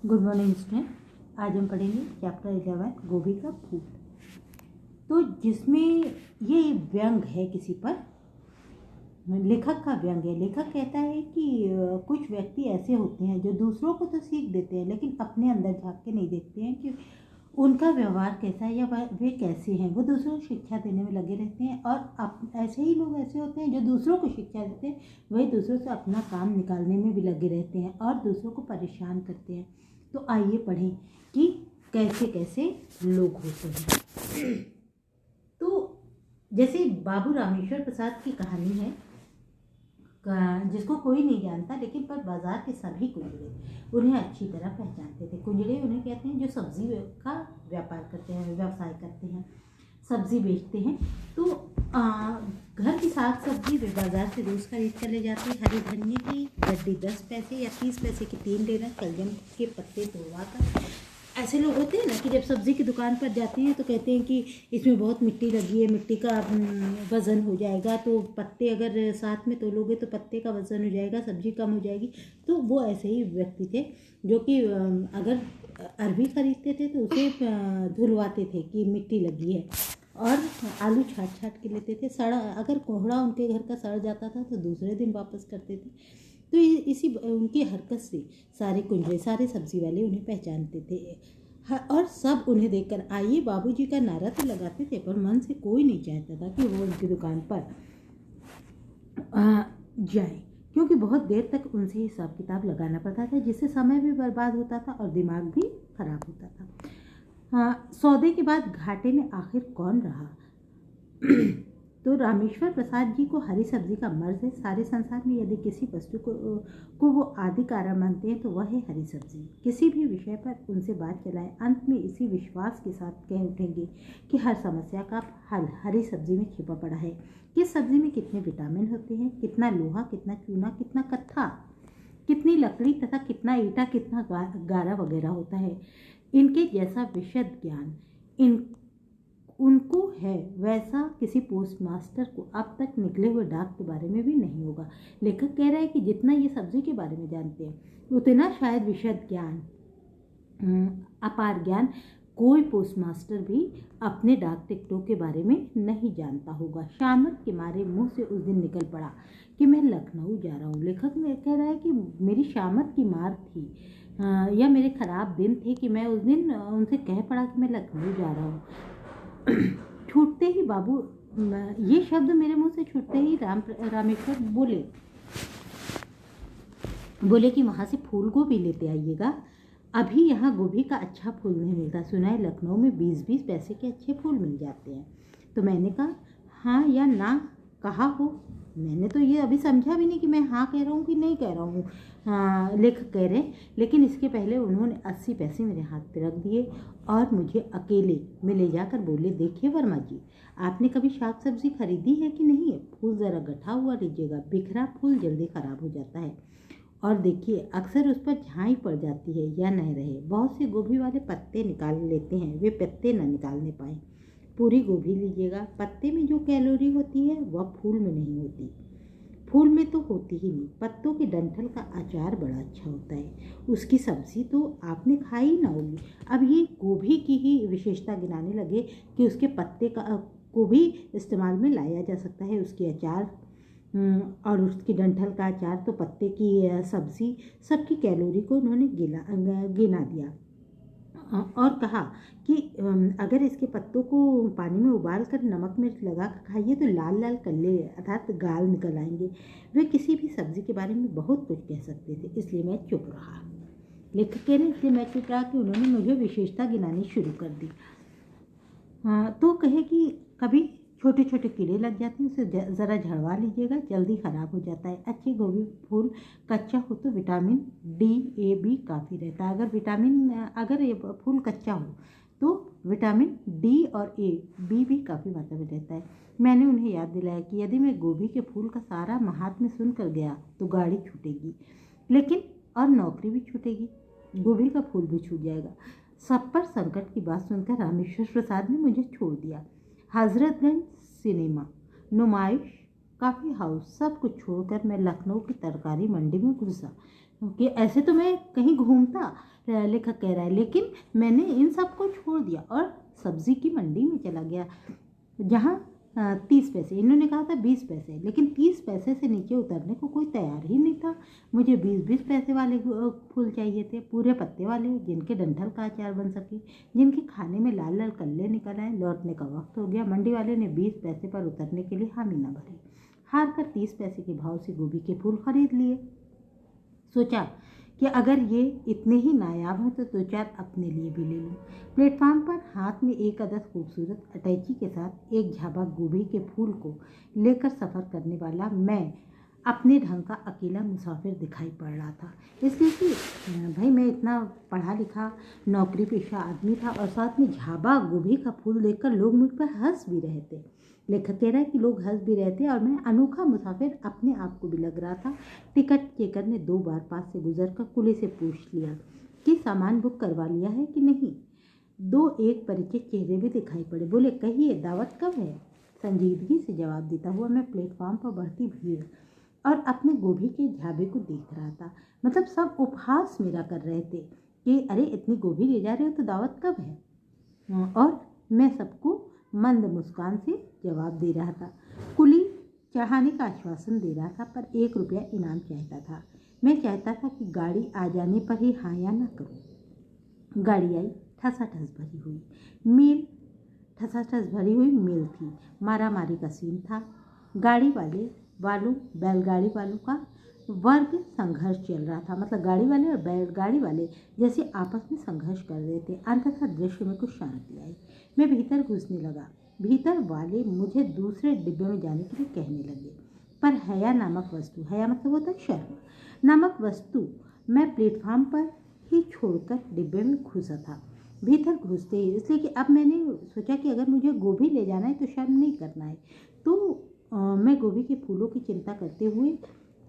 Good morning student. आज हम पढ़ेंगे चैप्टर 11 गोभी का फूल। तो जिसमें ये व्यंग है, किसी पर लेखक का व्यंग है। लेखक कहता है कि कुछ व्यक्ति ऐसे होते हैं जो दूसरों को तो सीख देते हैं लेकिन अपने अंदर झांक के नहीं देखते हैं कि उनका व्यवहार कैसा है या वे कैसे हैं। वो दूसरों को शिक्षा देने में लगे रहते हैं और ऐसे ही लोग ऐसे होते हैं जो दूसरों को शिक्षा देते हैं, वही दूसरों से अपना काम निकालने में भी लगे रहते हैं और दूसरों को परेशान करते हैं। तो आइए पढ़ें कि कैसे कैसे लोग होते हैं। तो जैसे बाबू रामेश्वर प्रसाद की कहानी है, जिसको कोई नहीं जानता लेकिन पर बाजार के सभी कुंजड़े उन्हें अच्छी तरह पहचानते थे। कुंजड़े उन्हें कहते हैं जो सब्जी का व्यापार करते हैं, व्यवसाय करते हैं, सब्जी बेचते हैं। तो घर की साग सब्जी वे बाजार से रोज़ खरीद कर ले जाते हैं। हरी धनिया की गड्डी 10 पैसे या 30 पैसे की 3 लेना, शलजम के पत्ते तोड़वा कर। ऐसे लोग होते हैं ना कि जब सब्ज़ी की दुकान पर जाते हैं तो कहते हैं कि इसमें बहुत मिट्टी लगी है, मिट्टी का वज़न हो जाएगा, तो पत्ते अगर साथ में तोलोगे तो पत्ते का वज़न हो जाएगा, सब्ज़ी कम हो जाएगी। तो वो ऐसे ही व्यक्ति थे जो कि अगर अरबी खरीदते थे तो उसे धुलवाते थे कि मिट्टी लगी है, और आलू छाट छाट के लेते थे। अगर कोहड़ा उनके घर का सड़ जाता था तो दूसरे दिन वापस करते थे। तो इसी उनकी हरकत से सारे कुंजड़े, सारे सब्जी वाले उन्हें पहचानते थे और सब उन्हें देखकर आइए बाबूजी का नारा तो लगाते थे, पर मन से कोई नहीं चाहता था कि वो उनकी दुकान पर जाए, क्योंकि बहुत देर तक उनसे हिसाब किताब लगाना पड़ता था, जिससे समय भी बर्बाद होता था और दिमाग भी खराब होता था। सौदे के बाद घाटे में आखिर कौन रहा? तो रामेश्वर प्रसाद जी को हरी सब्जी का मर्ज है। सारे संसार में यदि किसी वस्तु को वो आदि कारण मानते हैं तो वह है हरी सब्जी। किसी भी विषय पर उनसे बात चलाएं, अंत में इसी विश्वास के साथ कह उठेंगे कि हर समस्या का हल हरी सब्जी में छिपा पड़ा है। किस सब्जी में कितने विटामिन होते हैं, कितना लोहा, कितना चूना, कितना कत्था, कितनी लकड़ी तथा कितना ईटा, कितना गारा वगैरह होता है। इनके जैसा विशद ज्ञान उनको है, वैसा किसी पोस्ट मास्टर को अब तक निकले हुए डाक के बारे में भी नहीं होगा। लेखक कह रहा है कि जितना ये सब्जी के बारे में जानते हैं उतना शायद विशद ज्ञान, अपार ज्ञान कोई पोस्ट मास्टर भी अपने डाक टिकटों के बारे में नहीं जानता होगा। शामत के मारे मुंह से उस दिन निकल पड़ा कि मैं लखनऊ जा रहा हूँ। लेखक कह रहा है कि मेरी शामत की मार थी या मेरे खराब दिन थे कि मैं उस दिन उनसे कह पड़ा कि मैं लखनऊ जा रहा हूँ। छूटते ही बाबू, ये शब्द मेरे मुंह से छूटते ही रामेश्वर बोले कि वहाँ से फूल गोभी लेते आइएगा। अभी यहाँ गोभी का अच्छा फूल नहीं मिलता, सुना है लखनऊ में 20-20 पैसे के अच्छे फूल मिल जाते हैं। तो मैंने कहा हाँ या ना कहा हो, मैंने तो ये अभी समझा भी नहीं कि मैं हाँ कह रहा हूँ कि नहीं कह रहा हूँ। लेखक कह रहे, लेकिन इसके पहले उन्होंने 80 पैसे मेरे हाथ पे रख दिए और मुझे अकेले में ले जाकर बोले, देखिए वर्मा जी, आपने कभी साग सब्जी खरीदी है कि नहीं है? फूल ज़रा गठा हुआ लीजिएगा, बिखरा फूल जल्दी ख़राब हो जाता है। और देखिए अक्सर उस पर झाई पड़ जाती है या न रहे। बहुत से गोभी वाले पत्ते निकाल लेते हैं, वे पत्ते न निकालने पाए। पूरी गोभी लीजिएगा, पत्ते में जो कैलोरी होती है वह फूल में नहीं होती, फूल में तो होती ही नहीं। पत्तों के डंठल का अचार बड़ा अच्छा होता है, उसकी सब्जी तो आपने खाई ही ना होगी। अब ये गोभी की ही विशेषता गिनाने लगे कि उसके पत्ते को भी इस्तेमाल में लाया जा सकता है, उसकी अचार और उसकी डंठल का अचार, तो पत्ते की सब्जी, सबकी कैलोरी को उन्होंने गिना दिया और कहा कि अगर इसके पत्तों को पानी में उबाल कर नमक मिर्च लगा कर खाइए तो लाल लाल कल्ले अर्थात गाल निकल आएंगे। वे किसी भी सब्जी के बारे में बहुत कुछ कह सकते थे, इसलिए मैं चुप रहा। लेखक कह रहे इसलिए मैं चुप रहा कि उन्होंने मुझे विशेषता गिनानी शुरू कर दी। तो कहे कि कभी छोटे छोटे कीड़े लग जाते हैं, उसे ज़रा झड़वा लीजिएगा, जल्दी ख़राब हो जाता है। अच्छी गोभी फूल कच्चा हो तो विटामिन डी ए बी काफ़ी रहता है। अगर ये फूल कच्चा हो तो विटामिन डी और ए बी भी काफ़ी मात्रा में रहता है। मैंने उन्हें याद दिलाया कि यदि मैं गोभी के फूल का सारा महात्म्य सुन कर गया तो गाड़ी छूटेगी, लेकिन और नौकरी भी छूटेगी, गोभी का फूल भी छूट जाएगा। सब पर संकट की बात सुनकर रामेश्वर प्रसाद ने मुझे छोड़ दिया। हजरतगंज सिनेमा, नुमाइश, काफ़ी हाउस, सब कुछ छोड़कर मैं लखनऊ की तरकारी मंडी में घुसा। कि ऐसे तो मैं कहीं घूमता, लेखक कह रहा है, लेकिन मैंने इन सब को छोड़ दिया और सब्जी की मंडी में चला गया जहाँ 30 पैसे, इन्होंने कहा था 20 पैसे, लेकिन 30 पैसे से नीचे उतरने को कोई तैयार ही नहीं था। मुझे 20-20 पैसे वाले फूल चाहिए थे, पूरे पत्ते वाले, जिनके डंठल का अचार बन सके, जिनके खाने में लाल लाल कल्ले निकल आए। लौटने का वक्त हो गया। मंडी वाले ने 20 पैसे पर उतरने के लिए हामी न भरी। हार कर 30 पैसे के भाव से गोभी के फूल खरीद लिए। सोचा कि अगर ये इतने ही नायाब हैं तो 2-4 अपने लिए भी ले लूँ। प्लेटफार्म पर हाथ में एक अदद खूबसूरत अटैची के साथ एक झाबा गोभी के फूल को लेकर सफ़र करने वाला मैं अपने ढंग का अकेला मुसाफिर दिखाई पड़ रहा था। इसलिए कि भाई मैं इतना पढ़ा लिखा नौकरी पेशा आदमी था और साथ में झाबा गोभी का फूल देखकर लोग मुझ पर हंस भी रहे थे। लेखक कह रहा है कि लोग हंस भी रहे थे और मैं अनोखा मुसाफिर अपने आप को भी लग रहा था। टिकट चेकर ने 2 बार पास से गुजरकर कुली से पूछ लिया कि सामान बुक करवा लिया है कि नहीं। 2-1 परिचित चेहरे भी दिखाई पड़े। बोले, कहिए दावत कब है? संजीदगी से जवाब देता हुआ मैं प्लेटफार्म पर बढ़ती भीड़ और अपने गोभी के झाबे को देख रहा था। मतलब सब उपहास मेरा कर रहे थे कि अरे इतनी गोभी ले जा रहे हो तो दावत कब है? और मैं सबको मंद मुस्कान से जवाब दे रहा था। कुली चढ़ाने का आश्वासन दे रहा था पर 1 रुपया इनाम चाहता था। मैं चाहता था कि गाड़ी आ जाने पर ही हाँ या ना करूं। गाड़ी आई, ठसाठस भरी हुई मेल ठसाठस भरी हुई मेल थी। मारा मारी का सीन था। गाड़ी वालों बैलगाड़ी वालों का वर्ग संघर्ष चल रहा था। मतलब गाड़ी वाले और बैलगाड़ी वाले जैसे आपस में संघर्ष कर रहे थे। अंततः दृश्य में कुछ शांति आई। मैं भीतर घुसने लगा। भीतर वाले मुझे दूसरे डिब्बे में जाने के लिए कहने लगे, पर हया नामक वस्तु, हया मतलब होता है शर्म, नामक वस्तु मैं प्लेटफार्म पर ही छोड़कर डिब्बे में घुसा था। भीतर घुसते ही, इसलिए कि अब मैंने सोचा कि अगर मुझे गोभी ले जाना है तो शर्म नहीं करना है। तो मैं गोभी के फूलों की चिंता करते हुए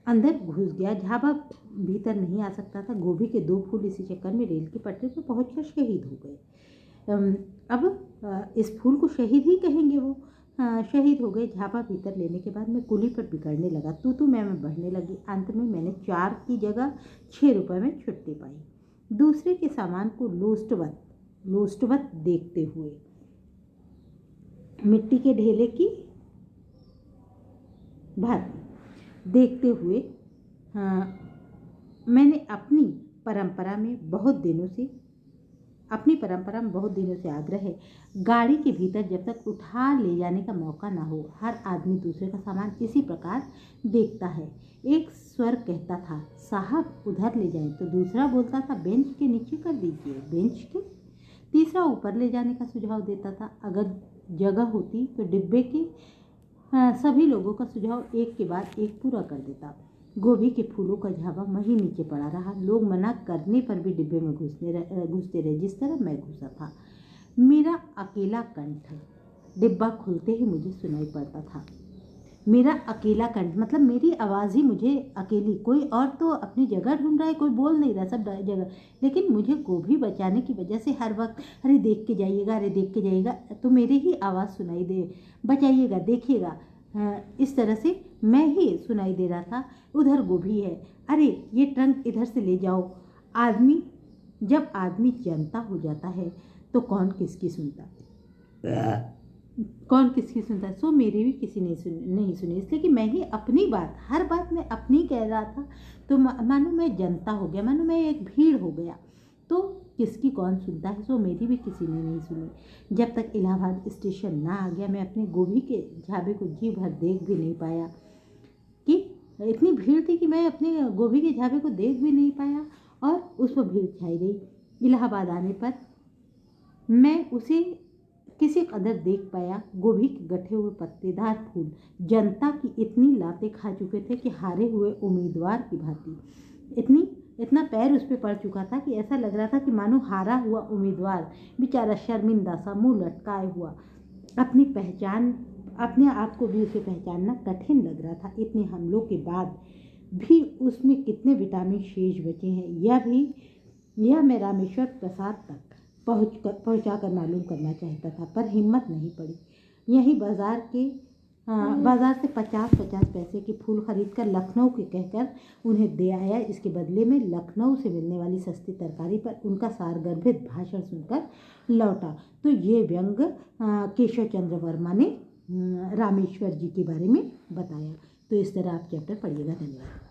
अंदर घुस गया। झाबा भीतर नहीं आ सकता था। गोभी के 2 फूल इसी चक्कर में रेल की पटरी पर पहुंचकर शहीद हो गए। अब इस फूल को शहीद ही कहेंगे वो। शहीद हो गए। झाबा भीतर लेने के बाद मैं कुली पर बिगड़ने लगा। तू मैं बढ़ने लगी। अंत में मैंने 4 की जगह 6 रुपये में छुट्टी पाई। दूसरे के सामान को लोस्टवत देखते हुए, मिट्टी के ढेले की भांति देखते हुए, मैंने अपनी परंपरा में बहुत दिनों से आग्रह है, गाड़ी के भीतर जब तक उठा ले जाने का मौका ना हो, हर आदमी दूसरे का सामान इसी प्रकार देखता है। एक स्वर कहता था, साहब उधर ले जाएं, तो दूसरा बोलता था, बेंच के नीचे कर दीजिए। बेंच के? तीसरा ऊपर ले जाने का सुझाव देता था। अगर जगह होती तो डिब्बे के सभी लोगों का सुझाव एक के बाद एक पूरा कर देता। गोभी के फूलों का झाबा वहीं नीचे पड़ा रहा। लोग मना करने पर भी डिब्बे में घुसते रहे जिस तरह मैं घुसा था। मेरा अकेला कंठ डिब्बा खुलते ही मुझे सुनाई पड़ता था। मेरा अकेला कंठ मतलब मेरी आवाज़ ही मुझे अकेली। कोई और तो अपनी जगह ढूंढ रहा है, कोई बोल नहीं रहा, सब जगह, लेकिन मुझे गोभी बचाने की वजह से हर वक्त अरे देख के जाइएगा, अरे देख के जाइएगा, तो मेरी ही आवाज़ सुनाई दे, बचाइएगा, देखिएगा, इस तरह से मैं ही सुनाई दे रहा था। उधर गोभी है, अरे ये ट्रंक इधर से ले जाओ। जब आदमी जनता हो जाता है तो कौन किसकी सुनता है। सो मेरी भी किसी नहीं सुनी, इसलिए कि मैं ही अपनी बात, हर बात मैं अपनी कह रहा था। तो मानो मैं जनता हो गया, मानो मैं एक भीड़ हो गया। तो किसकी कौन सुनता है। सो मेरी भी किसी ने नहीं सुनी। जब तक इलाहाबाद स्टेशन ना आ गया, मैं अपने गोभी के झाबे को जी भर देख भी नहीं पाया। कि इतनी भीड़ थी कि मैं अपने गोभी के झाबे को देख भी नहीं पाया और उस पर भीड़ छाई रही। इलाहाबाद आने पर मैं उसे किसी कदर देख पाया। गोभी के गठे हुए पत्तेदार फूल जनता की इतनी लातें खा चुके थे कि हारे हुए उम्मीदवार की भांति इतना पैर उस पर पड़ चुका था कि ऐसा लग रहा था कि मानो हारा हुआ उम्मीदवार बेचारा शर्मिंदा सा मुंह लटकाए हुआ अपने आप को भी उसे पहचानना कठिन लग रहा था। इतने हमलों के बाद भी उसमें कितने विटामिन शेष बचे हैं, यह मैं रामेश्वर प्रसाद तक पहुंचा कर मालूम करना चाहता था, पर हिम्मत नहीं पड़ी। यहीं बाजार के बाज़ार से 50-50 पैसे के फूल खरीद कर लखनऊ के कहकर उन्हें दे आया। इसके बदले में लखनऊ से मिलने वाली सस्ती तरकारी पर उनका सारगर्भित भाषण सुनकर लौटा। तो ये व्यंग केशव चंद्र वर्मा ने रामेश्वर जी के बारे में बताया। तो इस तरह आप चैप्टर पढ़िएगा। धन्यवाद।